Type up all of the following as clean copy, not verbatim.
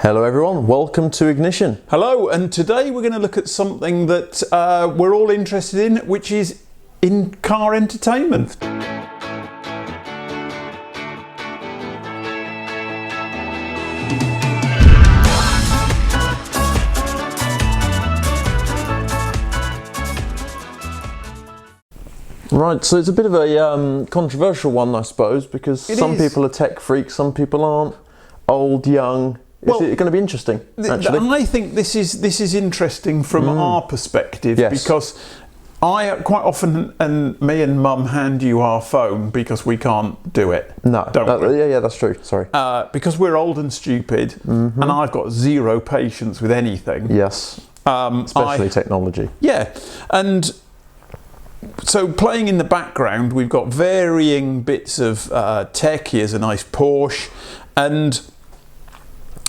Hello everyone, welcome to Ignition. Hello, and today we're going to look at something that we're all interested in, which is in-car entertainment. Right, so it's a bit of a controversial one, I suppose, because some people are tech freaks, some people aren't. Old, young. Is it going to be interesting, actually? I think this is interesting from our perspective, because I quite often, and me and Mum hand you our phone because we can't do it. No, yeah, that's true. Sorry. Because we're old and stupid, and I've got zero patience with anything. Yes, especially technology. Yeah, and so playing in the background, we've got varying bits of tech. Here's a nice Porsche, and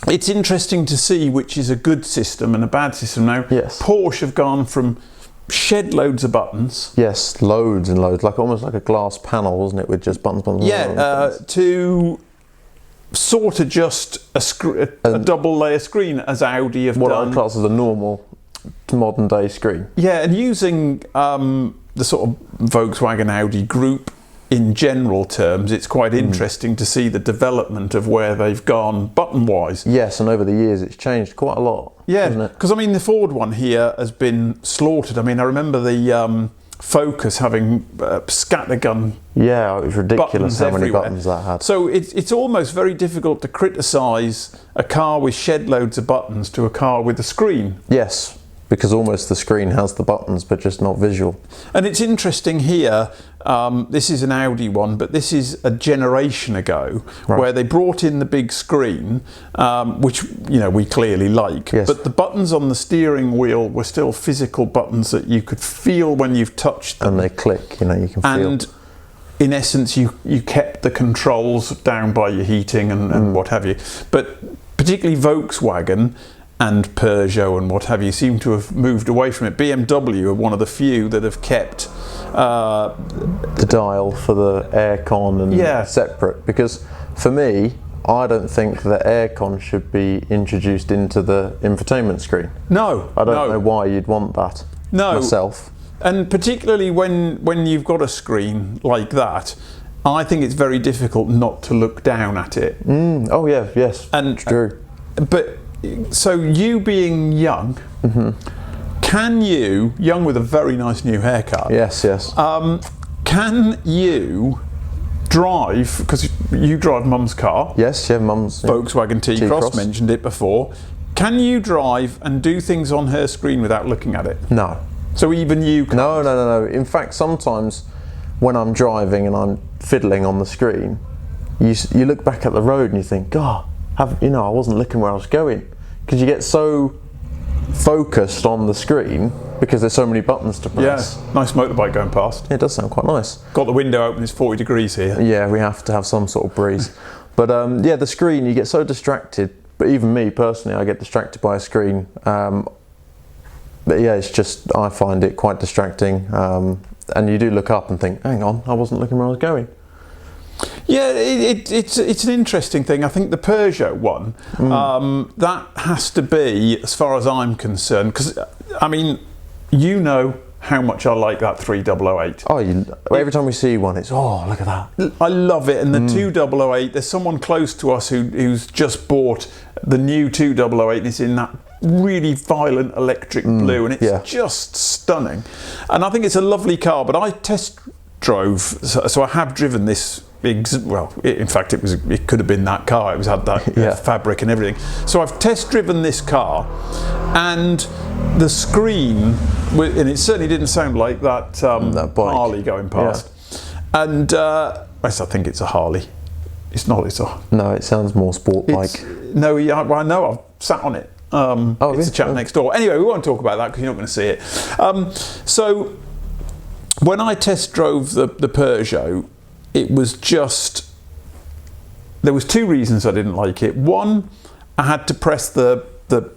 it's interesting to see which is a good system and a bad system. Now, Porsche have gone from shed loads of buttons. Yes, loads and loads, like almost like a glass panel, wasn't it, with just buttons. To sort of just a double layer screen, as Audi have done. What I class as a normal modern day screen. Yeah, and using the sort of Volkswagen Audi group in general terms, it's quite interesting to see the development of where they've gone button wise. Yes, and over the years it's changed quite a lot. Yeah, because I mean the Ford one here has been slaughtered. I mean, I remember the Focus having scattergun. Yeah, it was ridiculous how many everywhere. buttons that had. So it's almost very difficult to criticise a car with shed loads of buttons to a car with a screen. Yes, because almost the screen has the buttons but just not visual. And it's interesting here, this is an Audi one, but this is a generation ago, where they brought in the big screen, which we clearly like, but the buttons on the steering wheel were still physical buttons that you could feel when you've touched them. And they click, you can feel. And in essence, you kept the controls down by your heating and what have you. But particularly Volkswagen and Peugeot and what have you seem to have moved away from it. BMW are one of the few that have kept the dial for the aircon and separate, because for me, I don't think that aircon should be introduced into the infotainment screen. No, I don't know why you'd want that myself. And particularly when you've got a screen like that, I think it's very difficult not to look down at it. Oh yeah, yes, and true. But so you being young, can you, young with a very nice new haircut, yes, can you drive, because you drive Mum's car? Yes, Mum's Volkswagen T-Cross, mentioned it before. Can you drive and do things on her screen without looking at it? No. So even you can't? No. In fact, sometimes when I'm driving and I'm fiddling on the screen, you look back at the road and you think, God, I wasn't looking where I was going, because you get so focused on the screen because there's so many buttons to press. Yeah, nice motorbike going past. Yeah, it does sound quite nice. Got the window open, it's 40 degrees here. Yeah, we have to have some sort of breeze. But the screen, you get so distracted, but even me personally, I get distracted by a screen. But yeah, it's just, I find it quite distracting. And you do look up and think, hang on, I wasn't looking where I was going. Yeah, it's an interesting thing. I think the Peugeot one, that has to be, as far as I'm concerned, because I mean, how much I like that 3008. Oh, every time we see one, it's, oh, look at that. I love it. And the 2008, there's someone close to us who's just bought the new 2008, and it's in that really violent electric blue, and it's just stunning. And I think it's a lovely car, but I test drove, so I have driven this. In fact, it could have been that car. It had that fabric and everything. So I've test driven this car, and the screen, and it certainly didn't sound like that Harley going past. Yeah. And I think it's a Harley. It's not. No, it sounds more sport bike. No, I know. I've sat on it. It's a chap next door. Anyway, we won't talk about that because you're not going to see it. So when I test drove the Peugeot, it was just, there was two reasons I didn't like it. One, I had to press the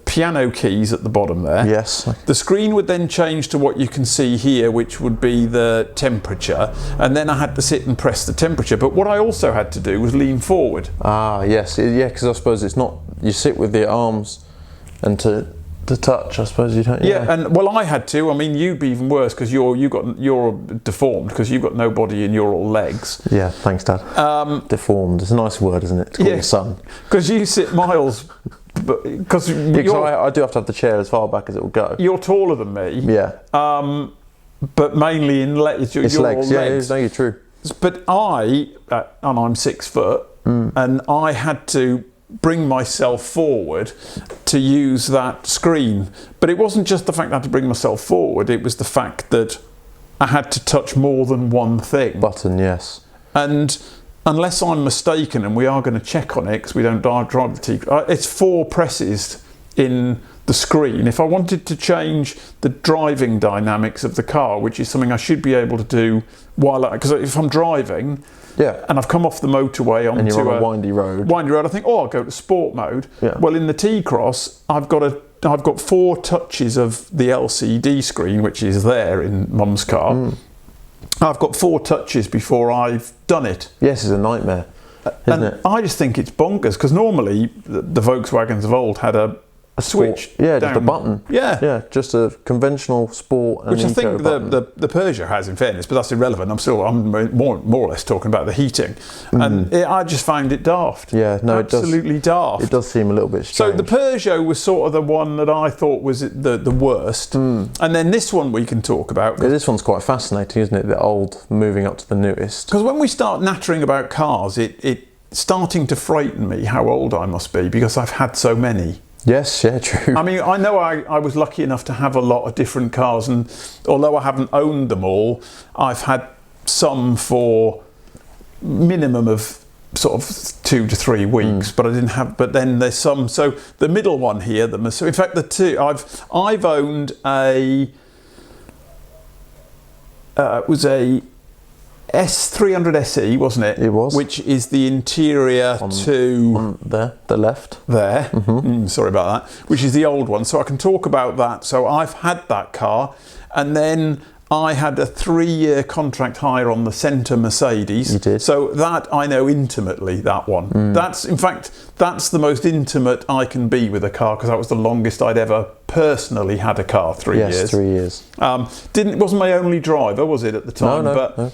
piano keys at the bottom there. Yes. The screen would then change to what you can see here, which would be the temperature, and then I had to sit and press the temperature. But what I also had to do was lean forward. Ah, yes, yeah, because I suppose it's not you sit with your arms and to touch, I suppose you don't. Yeah, and well, I had to. I mean, you'd be even worse because you're deformed because you've got no body and you're all legs. Yeah, thanks, Dad. Deformed. It's a nice word, isn't it? To call your son. Because you sit miles. Because I do have to have the chair as far back as it will go. You're taller than me. Yeah. But mainly in legs. It's legs. Yeah, no, you're true. But and I'm 6 foot, and I had to bring myself forward to use that screen. But it wasn't just the fact that I had to bring myself forward, it was the fact that I had to touch more than one thing. Button, yes. And unless I'm mistaken, and we are going to check on it because we don't drive the T, it's 4 presses in the screen. If I wanted to change the driving dynamics of the car, which is something I should be able to do because if I'm driving, and I've come off the motorway onto and you're on a windy road, I think, I'll go to sport mode. Yeah. Well, in the T-Cross, I've got 4 touches of the LCD screen, which is there in Mum's car. I've got 4 touches before I've done it. Yes, it's a nightmare, isn't it? I just think it's bonkers because normally the Volkswagens of old had a switch. Yeah, just a button. Yeah, just a conventional sport. And which I think button. the Peugeot has, in fairness, but that's irrelevant. I'm more or less talking about the heating, and I just found it daft. Yeah, no, absolutely daft. It does seem a little bit strange. So the Peugeot was sort of the one that I thought was the worst, and then this one we can talk about. Yeah, this one's quite fascinating, isn't it? The old moving up to the newest. Because when we start nattering about cars, it's starting to frighten me how old I must be because I've had so many. Yes, yeah, true. I mean, I know I was lucky enough to have a lot of different cars, and although I haven't owned them all, I've had some for minimum of sort of 2 to 3 weeks, but I didn't have. But then there's some. So the middle one here, in fact, the two I've owned it was a S300 SE, wasn't it? It was. Which is the interior on the left. There. Sorry about that. Which is the old one. So I can talk about that. So I've had that car. And then I had a 3-year contract hire on the Centre Mercedes. You did. So that I know intimately, that one. That's the most intimate I can be with a car because that was the longest I'd ever personally had a car, 3 years. Yes, 3 years. Wasn't my only driver, was it, at the time? No.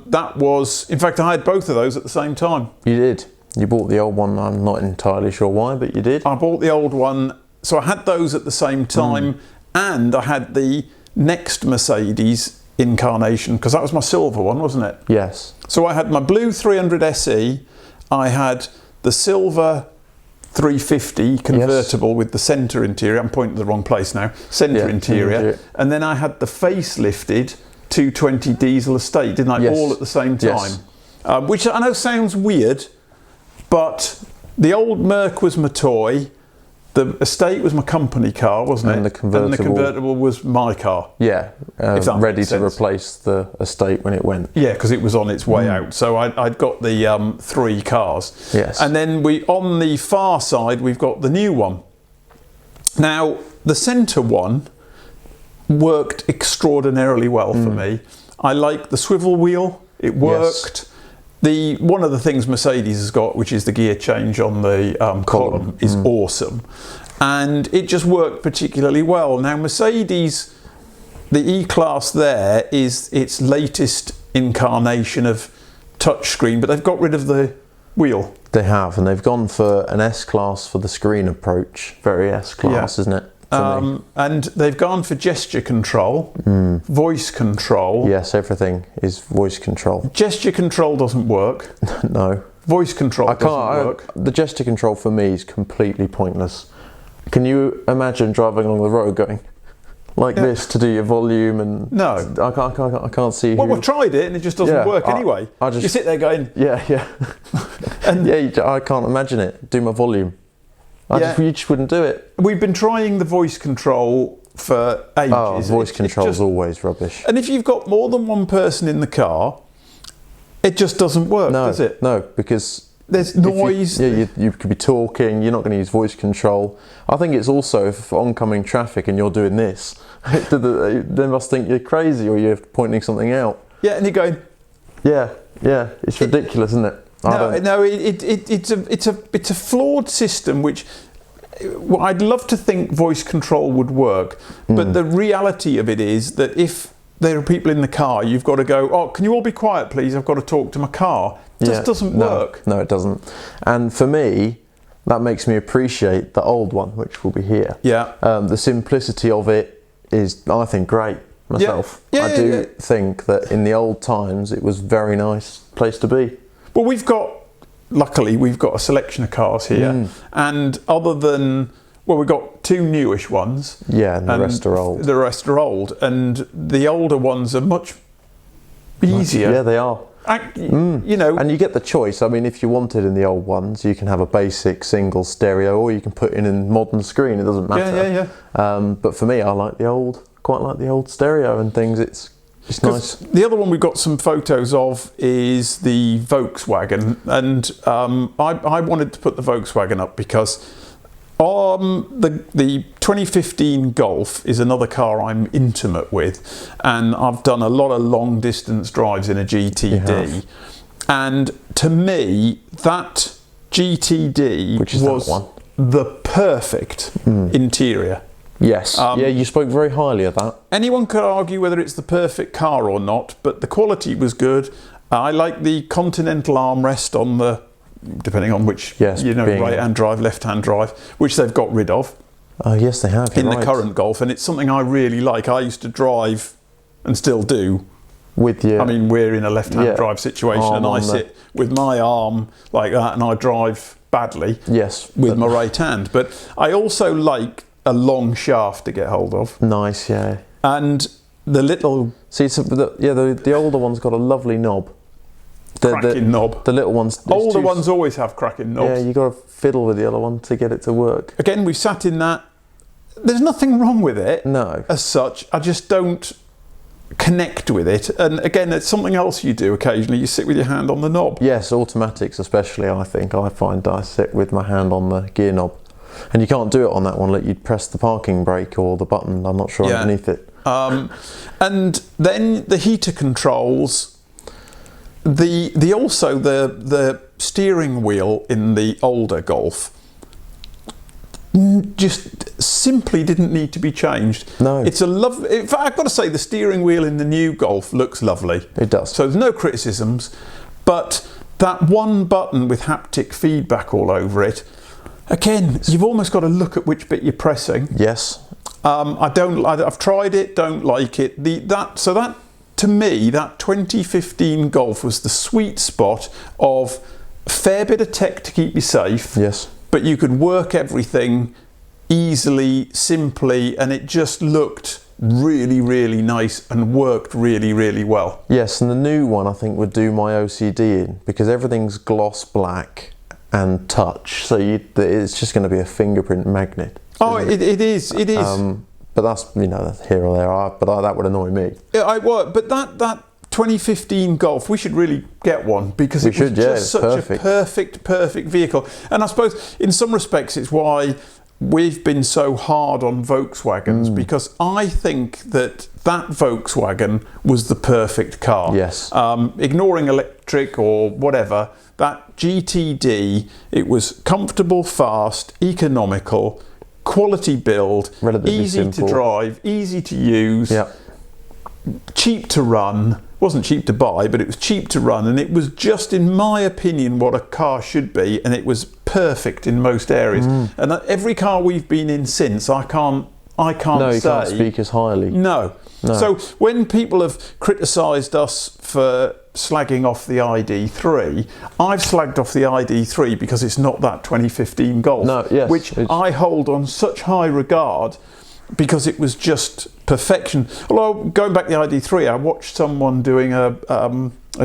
That was, in fact, I had both of those at the same time. You did. You bought the old one. I'm not entirely sure why, but you did. I bought the old one, so I had those at the same time, and I had the next Mercedes incarnation because that was my silver one, wasn't it? Yes. So I had my blue 300 SE. I had the silver 350 convertible with the centre interior. I'm pointing to the wrong place now. Centre interior, and then I had the facelifted 220 diesel estate, didn't I? Yes. All at the same time. Yes. Which I know sounds weird, but the old Merc was my toy, the estate was my company car, wasn't it? And the convertible was my car. Yeah, ready to replace the estate when it went. Yeah, because it was on its way out. So I'd got the 3 cars. Yes. And then on the far side, we've got the new one. Now, the centre one worked extraordinarily well for me. I like the swivel wheel. It worked. Yes. One of the things Mercedes has got, which is the gear change on the column, is awesome, and it just worked particularly well. Now Mercedes, the E-Class there is its latest incarnation of touchscreen, but they've got rid of the wheel. They have, and they've gone for an S-Class for the screen approach. Very S-Class, isn't it? And they've gone for gesture control, voice control. Yes, everything is voice control. Gesture control doesn't work. No. Voice control doesn't work. The gesture control for me is completely pointless. Can you imagine driving along the road going like this to do your volume? And no, I can't see. Well, we've tried it and it just doesn't work anyway. You sit there going, and I can't imagine it. Do my volume. You just wouldn't do it. We've been trying the voice control for ages. Oh, voice control is always rubbish. And if you've got more than one person in the car, it just doesn't work, does it? No, because there's noise. You could be talking. You're not going to use voice control. I think it's also for oncoming traffic and you're doing this. They must think you're crazy or you're pointing something out. Yeah, and you're going. Yeah, it's ridiculous, isn't it? It's a flawed system which. Well, I'd love to think voice control would work, but the reality of it is that if there are people in the car, you've got to go, oh, can you all be quiet, please? I've got to talk to my car. It just doesn't work. No, it doesn't. And for me, that makes me appreciate the old one, which will be here. Yeah. The simplicity of it is, I think, great myself. I do think that in the old times, it was a very nice place to be. Well, luckily, we've got a selection of cars here, and other than, well, we've got two newish ones. Yeah, and the rest are old. The rest are old, and the older ones are much easier. Yeah, they are. You know, and you get the choice. I mean, if you wanted in the old ones, you can have a basic single stereo, or you can put in a modern screen. It doesn't matter. But for me, I like quite like the old stereo and things. It's nice. The other one we've got some photos of is the Volkswagen, and I wanted to put the Volkswagen up because the 2015 Golf is another car I'm intimate with, and I've done a lot of long distance drives in a GTD, and to me that GTD was the perfect interior. Yes. You spoke very highly of that. Anyone could argue whether it's the perfect car or not, but the quality was good. I like the Continental armrest on the, depending on which, right-hand drive, left-hand drive, which they've got rid of. Oh, yes, they have. In the current Golf, and it's something I really like. I used to drive, and still do. With you. I mean, we're in a left-hand drive situation, and I sit with my arm like that, and I drive badly. Yes. With my right hand. But I also like a long shaft to get hold of. Nice, yeah. And the little... See, the older one's got a lovely knob. Cracking knob. The little ones... Older ones always have cracking knobs. Yeah, you've got to fiddle with the other one to get it to work. Again, we've sat in that. There's nothing wrong with it. No. As such. I just don't connect with it. And again, it's something else you do occasionally. You sit with your hand on the knob. Yes, automatics especially, I think. I find I sit with my hand on the gear knob. And you can't do it on that one. Like, you'd press the parking brake or the button, I'm not sure, underneath it. And then the heater controls, the steering wheel in the older Golf just simply didn't need to be changed. No. It's a lovely... In fact, I've got to say, the steering wheel in the new Golf looks lovely. It does. So there's no criticisms. But that one button with haptic feedback all over it, again, you've almost got to look at which bit you're pressing. Yes. I've tried it, don't like it. To me, that 2015 Golf was the sweet spot of a fair bit of tech to keep you safe. Yes. But you could work everything easily, simply, and it just looked really, really nice and worked really, really well. Yes, and the new one I think would do my OCD in, because everything's gloss black and touch, so it's just going to be a fingerprint magnet. Oh, it is. But that's, that's here or there. But that would annoy me. But that 2015 Golf, we should really get one, because it was just such a perfect vehicle. And I suppose in some respects it's why we've been so hard on Volkswagens, because I think that Volkswagen was the perfect car. Yes. Ignoring electric or whatever, that GTD, it was comfortable, fast, economical, quality build, relatively easy simple to drive, easy to use, cheap to run. Wasn't cheap to buy, but it was cheap to run, and it was just, in my opinion, what a car should be, and it was perfect in most areas. And every car we've been in since, I can't No, you say. can't speak as highly. No. So when people have criticised us for slagging off the ID3, I've slagged off the ID3 because it's not that 2015 Golf, which I hold on such high regard, because it was just perfection. Although, going back to the ID3, I watched someone doing a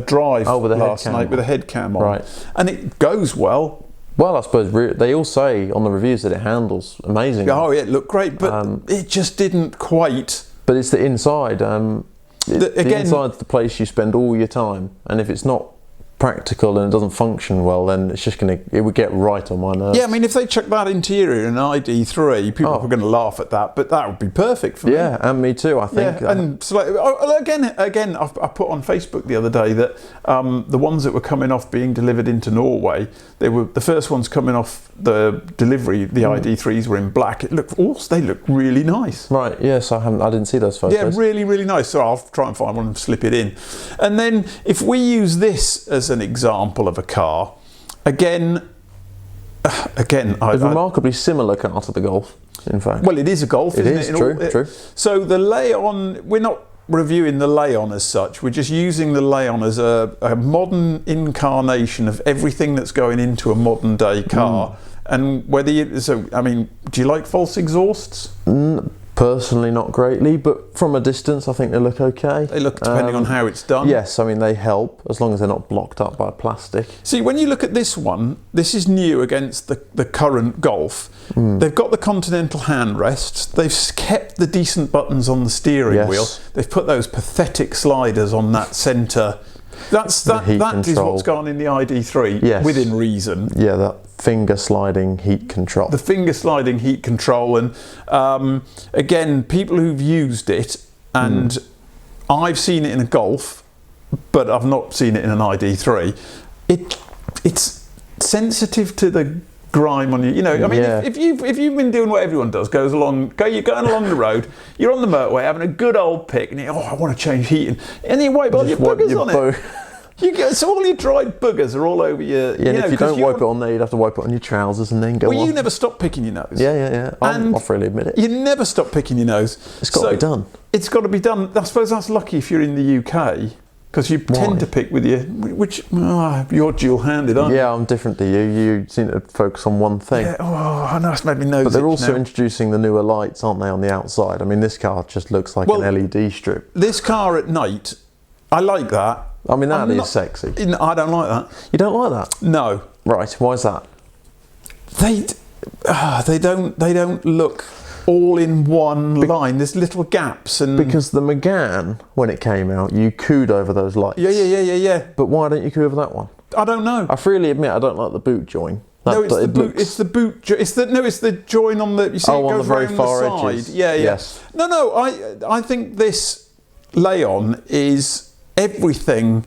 drive last night with a head cam on, and it goes well. Well, I suppose they all say on the reviews that it handles amazing. Oh yeah, it looked great, but it just didn't quite. But it's the inside. The inside's the place you spend all your time, and if it's not practical and it doesn't function well, then it would get right on my nerves. Yeah, I mean, if they chuck that interior in an ID3, people are going to laugh at that, but that would be perfect for me. Yeah, and me too, I think. Yeah, and so again, I put on Facebook the other day that the ones that were coming off being delivered into Norway, they were the first ones coming off the delivery. The ID3s were in black. They look really nice. Right. Yes, I didn't see those photos. Yeah, really, really nice. So I'll try and find one and slip it in. And then if we use this as an example of a car, again, it's a remarkably similar car to the Golf, in fact. Well, it is a Golf, isn't it? True. So the Leon, we're not reviewing the Leon as such, we're just using the Leon as a modern incarnation of everything that's going into a modern day car. And do you like false exhausts? Personally, not greatly, but from a distance, I think they look okay. They look, depending on how it's done. Yes, I mean, they help, as long as they're not blocked up by plastic. See, when you look at this one, this is new against the current Golf. They've got the Continental handrests. They've kept the decent buttons on the steering wheel. They've put those pathetic sliders on that centre. That is what's gone in the ID3, within reason. Yeah, that finger sliding heat control. The finger sliding heat control, and again, people who've used it, and I've seen it in a Golf, but I've not seen it in an ID3. It's sensitive to the grime on you. You know, I mean, if you've been doing what everyone does, you're going along the road, you're on the motorway having a good old pick, and I want to change heating, and you wipe all your boogers on it. So all your dried boogers are all over your... Yeah, and if you don't wipe it on there, you'd have to wipe it on your trousers and then go on. Well, you never stop picking your nose. Yeah. I'll freely admit it. You never stop picking your nose. It's got to be done. It's got to be done. I suppose that's lucky if you're in the UK, because you tend to pick with you're dual-handed, aren't you? Yeah, I'm different to you. You seem to focus on one thing. Yeah, I know, it's made me nose. But they're also introducing the newer lights, aren't they, on the outside? I mean, this car just looks like an LED strip. This car at night, I like that. I mean, that is sexy. I don't like that. You don't like that? No. Right. Why is that? They don't look all in one line. There's little gaps, and because the Megane, when it came out, you cooed over those lights. Yeah. But why don't you coo over that one? I don't know. I freely admit I don't like the boot join. It's the boot. It's the join on the. You see, it goes on the very round far the side. edges. Yeah. Yes. No. I think this Leon is everything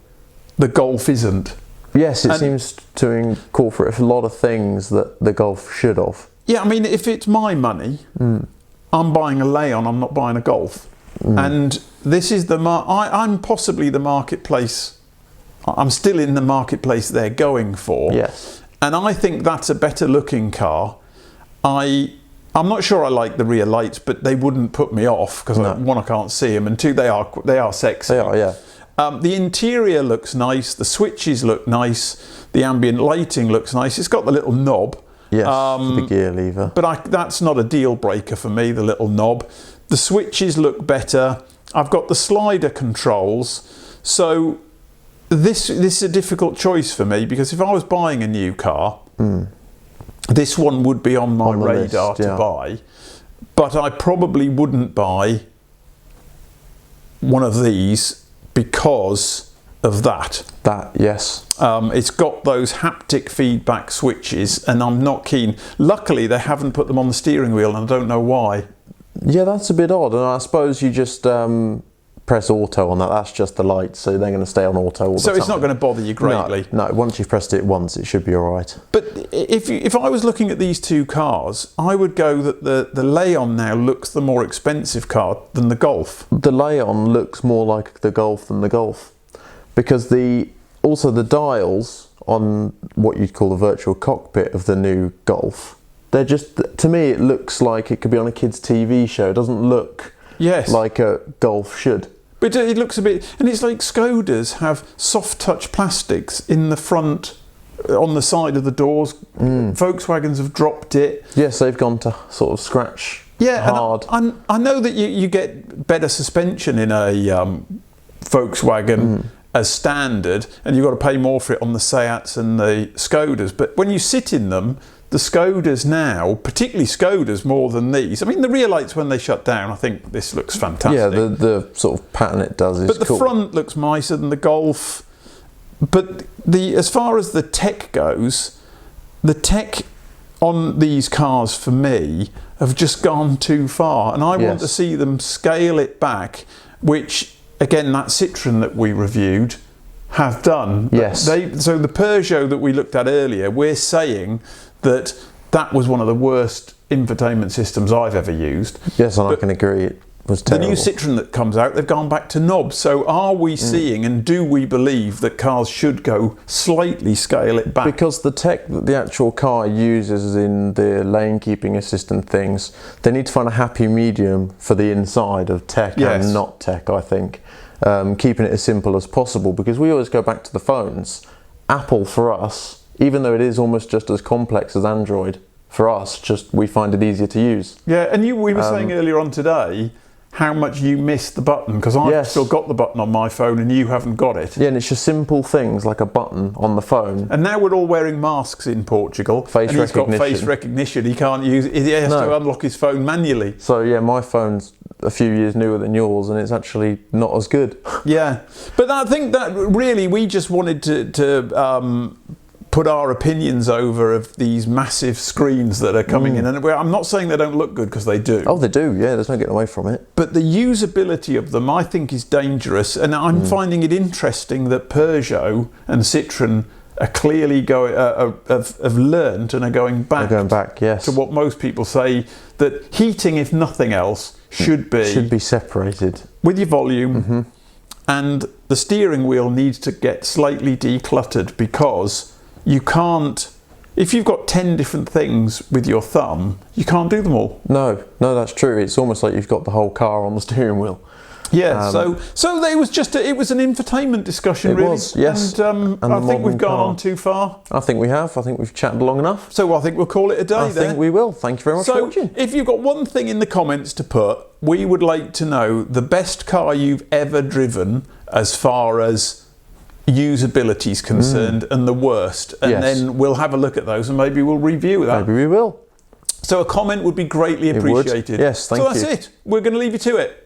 the Golf isn't. Yes, it seems to incorporate a lot of things that the Golf should have. Yeah, I mean, if it's my money, I'm buying a Leon, I'm not buying a Golf. And this is I'm possibly the marketplace, I'm still in the marketplace they're going for. Yes. And I think that's a better looking car. I'm not sure I like the rear lights, but they wouldn't put me off, because one, I can't see them, and two, they are sexy. They are, yeah. The interior looks nice, the switches look nice, the ambient lighting looks nice. It's got the little knob. Yes, the gear lever. But that's not a deal breaker for me, the little knob. The switches look better. I've got the slider controls. So this is a difficult choice for me, because if I was buying a new car, this one would be on my radar to buy. But I probably wouldn't buy one of these because of that. Yes. It's got those haptic feedback switches, and I'm not keen. Luckily, they haven't put them on the steering wheel, and I don't know why. Yeah, that's a bit odd. And I suppose you just press auto on that. That's just the lights, so they're going to stay on auto all the time. So it's not going to bother you greatly? No, once you've pressed it once, it should be all right. But if I was looking at these two cars, I would go that the Leon now looks the more expensive car than the Golf. The Leon looks more like the Golf than the Golf, because also the dials on what you'd call the virtual cockpit of the new Golf, they're just, to me, it looks like it could be on a kid's TV show. It doesn't look like a Golf should. But it looks a bit, and it's like Skodas have soft touch plastics in the front, on the side of the doors. Volkswagens have dropped it. Yes, they've gone to sort of scratch hard. And I know that you get better suspension in a Volkswagen as standard, and you've got to pay more for it on the Seats and the Skodas. But when you sit in them, the Skodas now, particularly Skodas more than these. I mean, the rear lights, when they shut down, I think this looks fantastic. Yeah, the sort of pattern it does is cool. But the cool. front looks nicer than the Golf. But as far as the tech goes, the tech on these cars for me have just gone too far, and I want to see them scale it back, which again that Citroen that we reviewed have done. Yes. So the Peugeot that we looked at earlier, we're saying that was one of the worst infotainment systems I've ever used. Yes, and I can agree. It was terrible. The new Citroen that comes out, they've gone back to knobs. So are we seeing, and do we believe that cars should go slightly scale it back? Because the tech that the actual car uses in the lane keeping assistant things, they need to find a happy medium for the inside of tech and not tech, I think. Keeping it as simple as possible, because we always go back to the phones. Apple, for us, even though it is almost just as complex as Android, for us, we find it easier to use. Yeah, and we were saying earlier on today how much you missed the button, because I've still got the button on my phone and you haven't got it. Yeah, and it's just simple things like a button on the phone. And now we're all wearing masks in Portugal. Face recognition. He's got face recognition. He can't use it. He has to unlock his phone manually. So yeah, my phone's a few years newer than yours, and it's actually not as good. Yeah, but I think that really we just wanted to put our opinions over of these massive screens that are coming in, and I'm not saying they don't look good, because they do. Oh, they do, yeah, there's no getting away from it. But the usability of them, I think, is dangerous, and I'm finding it interesting that Peugeot and Citroen are clearly have learned and are going back. They're going back, yes. To what most people say, that heating, if nothing else, should be separated with your volume, and the steering wheel needs to get slightly decluttered, because you can't, if you've got 10 different things with your thumb, you can't do them all. No, that's true. It's almost like you've got the whole car on the steering wheel. Yeah, so it was just it was an infotainment discussion, really. It was, yes. And I think we've gone on too far. I think we have. I think we've chatted long enough. So I think we'll call it a day I think we will. Thank you very much for watching. If you've got one thing in the comments to put, we would like to know the best car you've ever driven as far as usability is concerned, and the worst, and then we'll have a look at those and maybe we'll review that. Maybe we will. So a comment would be greatly appreciated. Yes, thank you. So that's it. We're going to leave you to it.